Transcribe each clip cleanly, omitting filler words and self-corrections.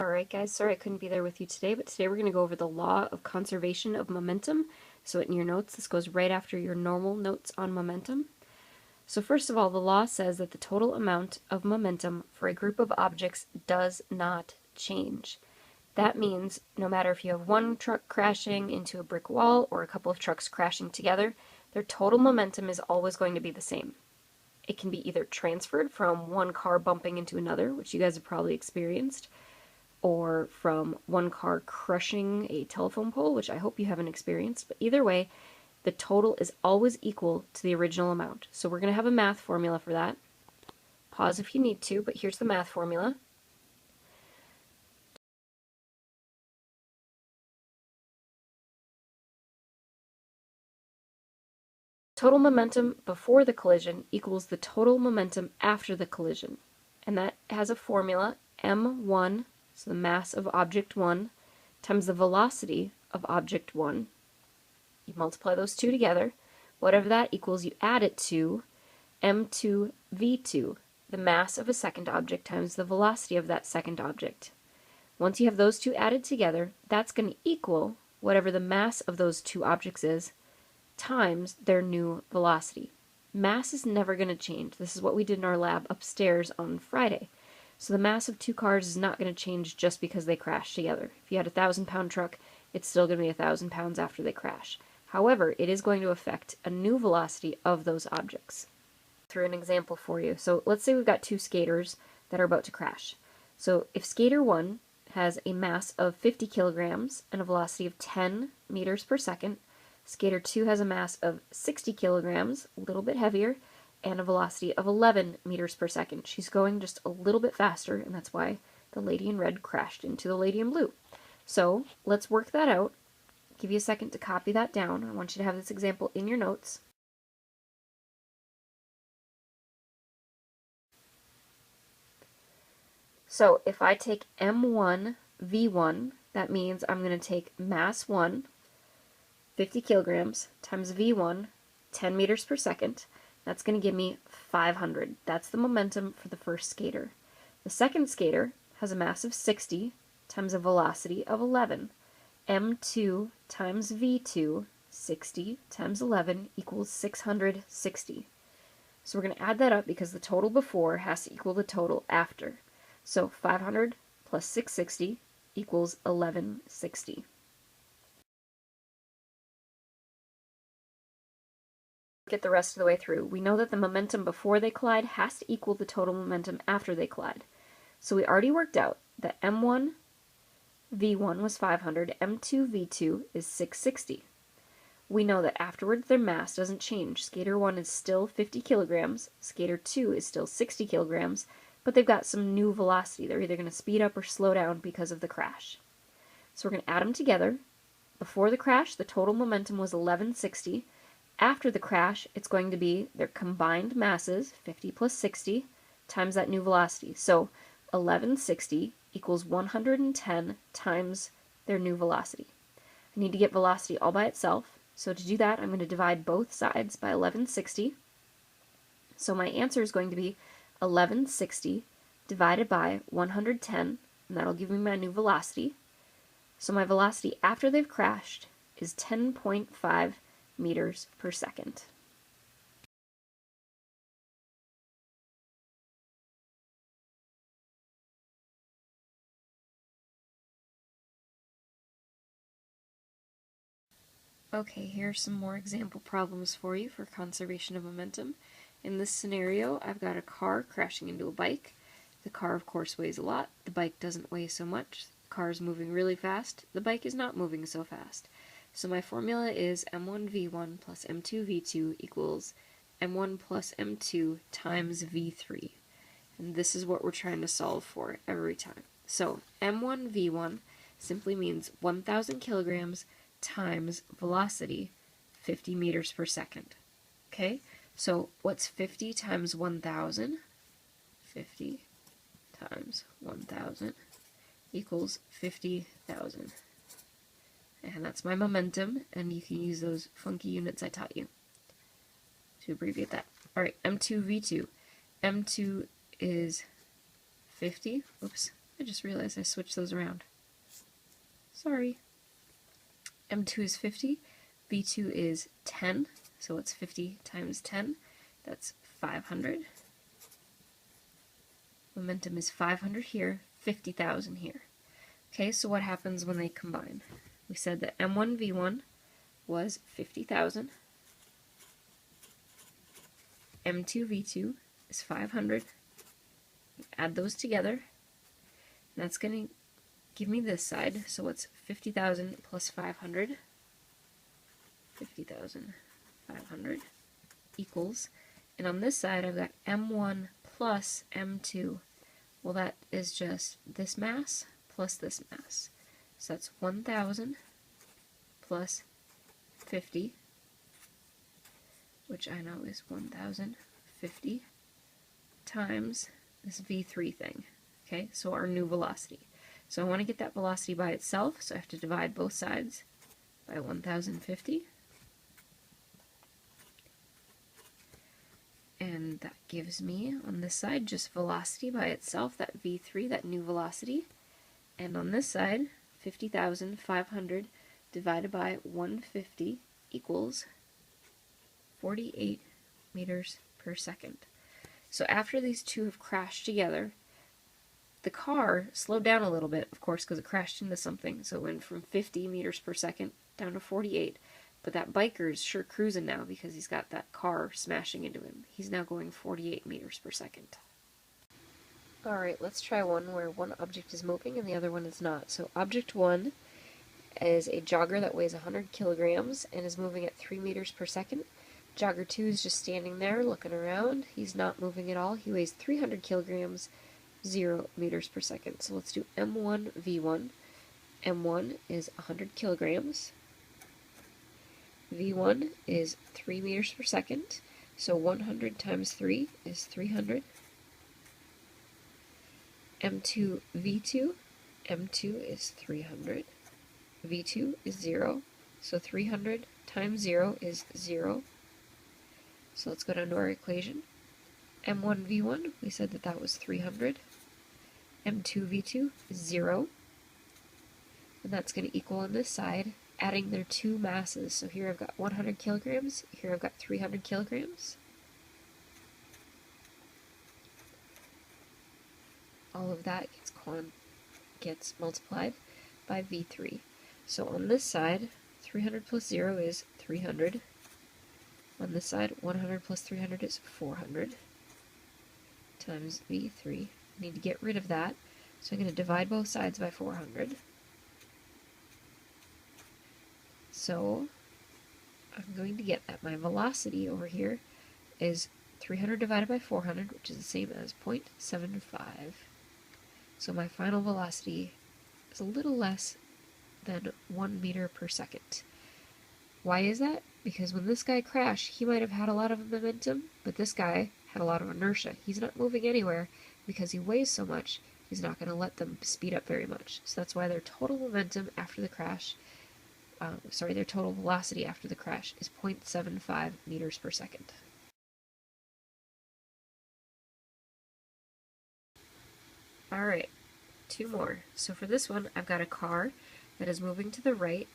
Alright guys, sorry I couldn't be there with you today, but today we're going to go over the law of conservation of momentum. So in your notes, this goes right after your normal notes on momentum. So first of all, the law says that the total amount of momentum for a group of objects does not change. That means no matter if you have one truck crashing into a brick wall or a couple of trucks crashing together, their total momentum is always going to be the same. It can be either transferred from one car bumping into another, which you guys have probably experienced, or from one car crushing a telephone pole, which I hope you haven't experienced, but either way, the total is always equal to the original amount. So we're going to have a math formula for that. Pause if you need to, but here's the math formula. Total momentum before the collision equals the total momentum after the collision. And that has a formula, m1, so the mass of object 1, times the velocity of object 1. You multiply those two together. Whatever that equals, you add it to m2 v2, the mass of a second object times the velocity of that second object. Once you have those two added together, that's going to equal whatever the mass of those two objects is times their new velocity. Mass is never going to change. This is what we did in our lab upstairs on Friday. So the mass of two cars is not going to change just because they crash together. If you had a 1,000-pound truck, it's still going to be 1,000 pounds after they crash. However, it is going to affect a new velocity of those objects. Through an example for you. So let's say we've got two skaters that are about to crash. So if skater 1 has a mass of 50 kilograms and a velocity of 10 meters per second, skater 2 has a mass of 60 kilograms, a little bit heavier, and a velocity of 11 meters per second. She's going just a little bit faster, and that's why the lady in red crashed into the lady in blue. So let's work that out. Give you a second to copy that down. I want you to have this example in your notes. So if I take m1 v1, that means I'm going to take mass 1, 50 kilograms, times v1, 10 meters per second. That's going to give me 500. That's the momentum for the first skater. The second skater has a mass of 60 times a velocity of 11. m2 times v2, 60 times 11 equals 660. So we're going to add that up because the total before has to equal the total after. So 500 plus 660 equals 1160. Get the rest of the way through. We know that the momentum before they collide has to equal the total momentum after they collide. So we already worked out that m1 v1 was 500, m2 v2 is 660. We know that afterwards their mass doesn't change. Skater 1 is still 50 kilograms, skater 2 is still 60 kilograms, but they've got some new velocity. They're either going to speed up or slow down because of the crash. So we're going to add them together. Before the crash, the total momentum was 1160. After the crash, it's going to be their combined masses, 50 plus 60, times that new velocity. So 1160 equals 110 times their new velocity. I need to get velocity all by itself. So to do that, I'm going to divide both sides by 1160. So my answer is going to be 1160 divided by 110, and that'll give me my new velocity. So my velocity after they've crashed is 10.5 meters per second. Okay, here are some more example problems for you for conservation of momentum. In this scenario, I've got a car crashing into a bike. The car, of course, weighs a lot. The bike doesn't weigh so much. The car is moving really fast. The bike is not moving so fast. So my formula is m1 v1 plus m2 v2 equals m1 plus m2 times v3. And this is what we're trying to solve for every time. So m1 v1 simply means 1,000 kilograms times velocity, 50 meters per second. Okay, so what's 50 times 1,000? 50 times 1,000 equals 50,000. And that's my momentum, and you can use those funky units I taught you to abbreviate that. Alright, m2 v2. m2 is 50. Oops, I just realized I switched those around. Sorry. M2 is 50, V2 is 10, so it's 50 times 10, that's 500. Momentum is 500 here, 50,000 here. Okay, so what happens when they combine? We said that M1V1 was 50,000, M2V2 is 500, add those together, and that's going to give me this side, so it's 50,000 plus 500, 50,500 equals, and on this side I've got M1 plus M2. Well, that is just this mass plus this mass. So that's 1,000 plus 50, which I know is 1,050, times this V3 thing. Okay, so our new velocity. So I want to get that velocity by itself, so I have to divide both sides by 1,050. And that gives me, on this side, just velocity by itself, that V3, that new velocity. And on this side, 50,500 divided by 150 equals 48 meters per second. So after these two have crashed together, the car slowed down a little bit, of course, because it crashed into something. So it went from 50 meters per second down to 48. But that biker's sure cruising now because he's got that car smashing into him. He's now going 48 meters per second. Alright, let's try one where one object is moving and the other one is not. So object 1 is a jogger that weighs 100 kilograms and is moving at 3 meters per second. Jogger 2 is just standing there looking around. He's not moving at all. He weighs 300 kilograms, 0 meters per second. So let's do M1 V1. M1 is 100 kilograms. V1 is 3 meters per second, so 100 times 3 is 300. M2 V2, M2 is 300. V2 is 0, so 300 times 0 is 0. So let's go down to our equation. M1 V1, we said that that was 300. M2 V2 is 0. And that's going to equal on this side, adding their two masses. So here I've got 100 kilograms, here I've got 300 kilograms. All of that gets multiplied by V3. So on this side, 300 plus 0 is 300. On this side, 100 plus 300 is 400 times V3. I need to get rid of that, so I'm going to divide both sides by 400. So I'm going to get that my velocity over here is 300 divided by 400, which is the same as 0.75. So my final velocity is a little less than 1 meter per second. Why is that? Because when this guy crashed, he might have had a lot of momentum, but this guy had a lot of inertia. He's not moving anywhere because he weighs so much, he's not going to let them speed up very much. So that's why their total momentum after the crash their total velocity after the crash is 0.75 meters per second. Alright, two more. So for this one, I've got a car that is moving to the right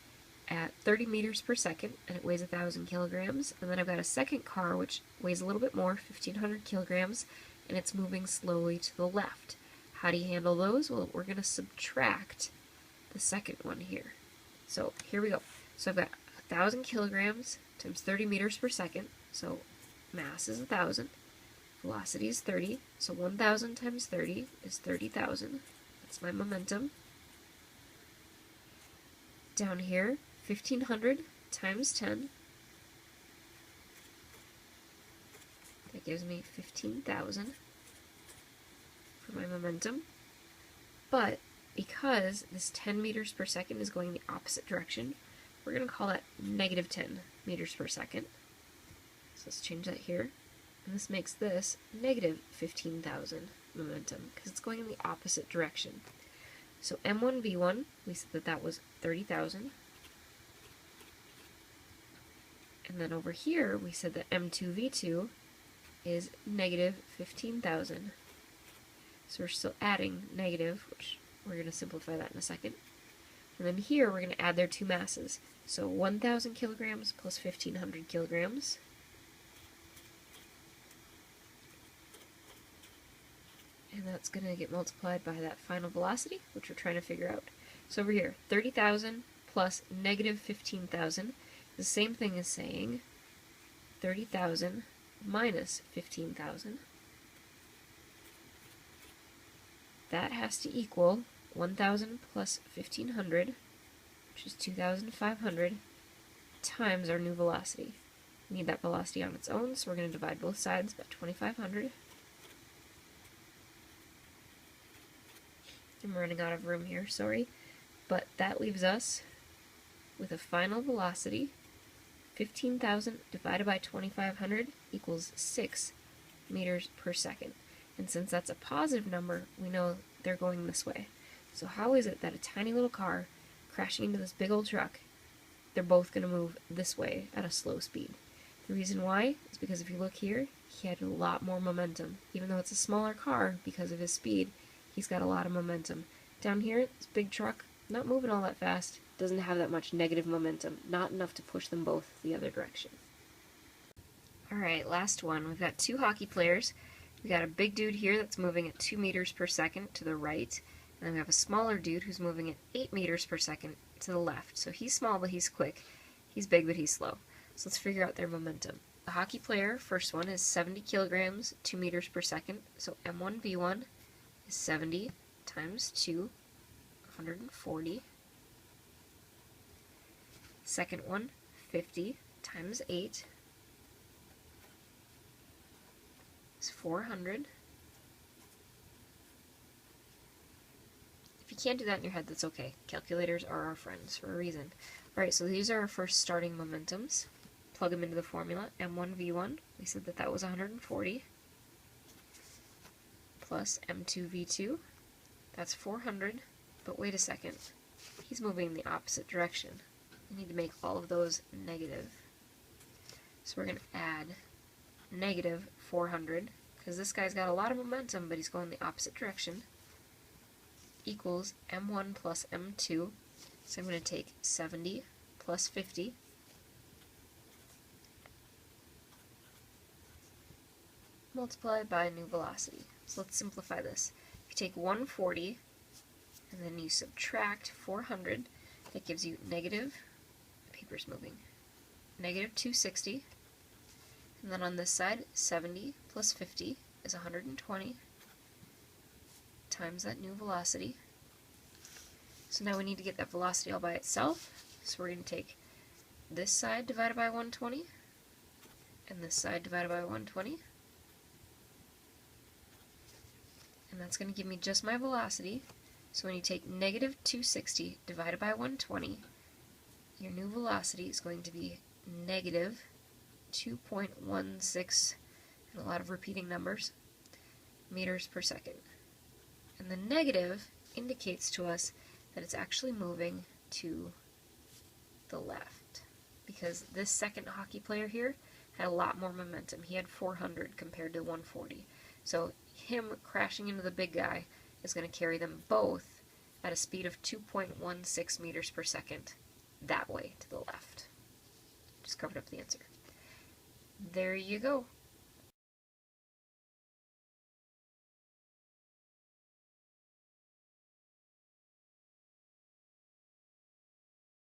at 30 meters per second, and it weighs 1,000 kilograms. And then I've got a second car, which weighs a little bit more, 1,500 kilograms, and it's moving slowly to the left. How do you handle those? Well, we're going to subtract the second one here. So here we go. So I've got 1,000 kilograms times 30 meters per second. So mass is 1,000. Velocity is 30. So 1,000 times 30 is 30,000. That's my momentum. Down here, 1,500 times 10. That gives me 15,000 for my momentum. But because this 10 meters per second is going the opposite direction, we're going to call that negative 10 meters per second. So let's change that here. And this makes this negative 15,000 momentum because it's going in the opposite direction. So M1 V1, we said that that was 30,000. And then over here, we said that M2 V2 is negative 15,000. So we're still adding negative, which we're going to simplify that in a second. And then here we're going to add their two masses. So 1,000 kilograms plus 1,500 kilograms. And that's going to get multiplied by that final velocity, which we're trying to figure out. So over here, 30,000 plus negative 15,000 is the same thing as saying 30,000 minus 15,000. That has to equal 1,000 plus 1,500, which is 2,500, times our new velocity. We need that velocity on its own, so we're going to divide both sides by 2,500. I'm running out of room here, sorry. But that leaves us with a final velocity. 15,000 divided by 2,500 equals 6 meters per second. And since that's a positive number, we know they're going this way. So how is it that a tiny little car crashing into this big old truck, they're both going to move this way at a slow speed? The reason why is because if you look here, he had a lot more momentum. Even though it's a smaller car, because of his speed, he's got a lot of momentum. Down here, this big truck, not moving all that fast, doesn't have that much negative momentum, not enough to push them both the other direction. Alright, last one. We've got two hockey players. We've got a big dude here that's moving at 2 meters per second to the right, and then we have a smaller dude who's moving at 8 meters per second to the left. So he's small, but he's quick. He's big, but he's slow. So let's figure out their momentum. The hockey player, first one, is 70 kilograms, 2 meters per second. So M1V1 is 70 times 2, 140. Second one, 50 times 8 is 400. If you can't do that in your head, that's okay. Calculators are our friends for a reason. Alright, so these are our first starting momentums. Plug them into the formula. M1V1, we said that that was 140, plus M2V2, that's 400, but wait a second, he's moving in the opposite direction. We need to make all of those negative. So we're going to add negative 400, because this guy's got a lot of momentum, but he's going the opposite direction, equals M1 plus M2. So I'm going to take 70 plus 50, multiplied by a new velocity. So let's simplify this. If you take 140, and then you subtract 400, that gives you negative, paper's moving, negative 260. And then on this side, 70 plus 50 is 120 times that new velocity. So now we need to get that velocity all by itself. So we're going to take this side divided by 120 and this side divided by 120. And that's going to give me just my velocity. So when you take negative 260 divided by 120, your new velocity is going to be negative 2.16, and a lot of repeating numbers, meters per second. And the negative indicates to us that it's actually moving to the left, because this second hockey player here had a lot more momentum. He had 400 compared to 140. So him crashing into the big guy is going to carry them both at a speed of 2.16 meters per second that way to the left. Just covered up the answer. There you go.